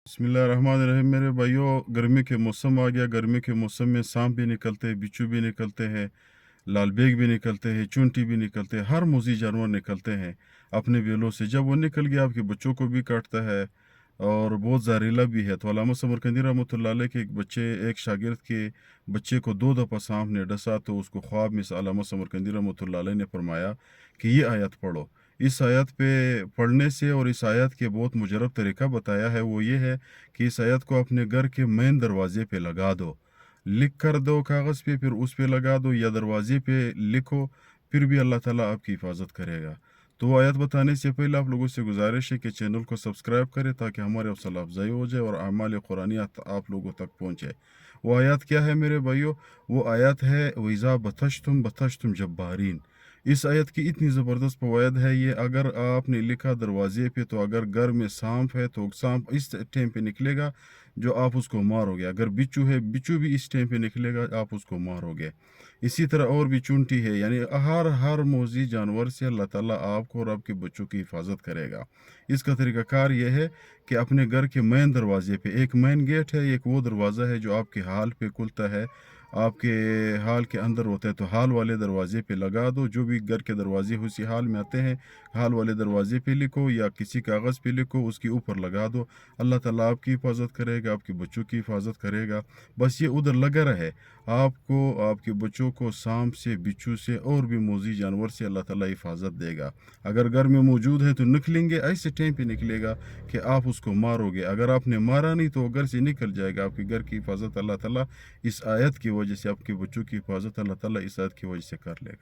बिस्मिल्लाहिर्रहमानिर्रहीम। मेरे भाइयों, गर्मी के मौसम आ गया। गर्मी के मौसम में सांप भी निकलते हैं, बिच्छू भी निकलते हैं, लाल बेग भी निकलते हैं, चूंटी भी निकलते हैं, हर मोजी जानवर निकलते हैं अपने बिलों से। जब वो निकल गया आपके बच्चों को भी काटता है और बहुत जहरीला भी है। तो अल्लामा समरकंदी रहमतुल्लाह अलैह के एक शागिर्द के बच्चे को 2 दफ़ा सांप ने डसा, तो उसको ख्वाब में से अल्लामा समरकंदी रहमतुल्लाह अलैह ने फरमाया कि ये आयत पढ़ो। इस आयत पे पढ़ने से और इस आयत के बहुत मुजरब तरीका बताया है, वो ये है कि इस आयत को अपने घर के मेन दरवाजे पे लगा दो, लिख कर दो कागज़ पे, फिर उस पे लगा दो या दरवाजे पे लिखो, फिर भी अल्लाह ताला आपकी हिफाजत करेगा। तो वो आयत बताने से पहले आप लोगों से गुजारिश है कि चैनल को सब्सक्राइब करें ताकि हमारे हौसला अफजाई हो जाए और अमाल कुरानियात आप लोगों तक पहुँचे। वो आयत क्या है मेरे भाइयों? वो आयत है वइज़ा बतशतुम जब्बारीन। इस आयत की इतनी ज़बरदस्त फ़वाइद है ये। अगर आपने लिखा दरवाजे पे, तो अगर घर में सांप है तो सांप इस टाइम पे निकलेगा जो आप उसको मारोगे। अगर बिच्छू है, बिच्छू भी इस टाइम पे निकलेगा, आप उसको मारोगे। इसी तरह और भी चूंटी है, यानी हर मोजी जानवर से अल्लाह ताला आपको और आपके बच्चों की हिफाजत करेगा। इसका तरीक़ाकार यह है कि अपने घर के मेन दरवाजे पे एक मेन गेट है, एक वो दरवाज़ा है जो आपके हाल पे खुलता है, आपके हाल के अंदर होता है, तो हाल वाले दरवाजे पे लगा दो। जो भी घर के दरवाजे उसी हाल में आते हैं, हाल वाले दरवाजे पे लिखो या किसी कागज़ पे लिखो, उसके ऊपर लगा दो। अल्लाह ताला आपकी हिफाजत करेगा, आपके बच्चों की हिफाजत करेगा। बस ये उधर लगा रहे, आपको, आपके बच्चों को सांप से, बिच्छू से और भी मोजी जानवर से अल्लाह ताला हिफाजत देगा। अगर घर में मौजूद है तो निकलेंगे, ऐसे टाइम पे निकलेगा कि आप उसको मारोगे। अगर आपने मारा नहीं तो वो घर से निकल जाएगा। आपके घर की हिफाजत अल्लाह ताला इस आयत की वजह से, आपके बच्चों की हिफाजत अल्लाह ताला इस आयत की वजह से कर लेगा।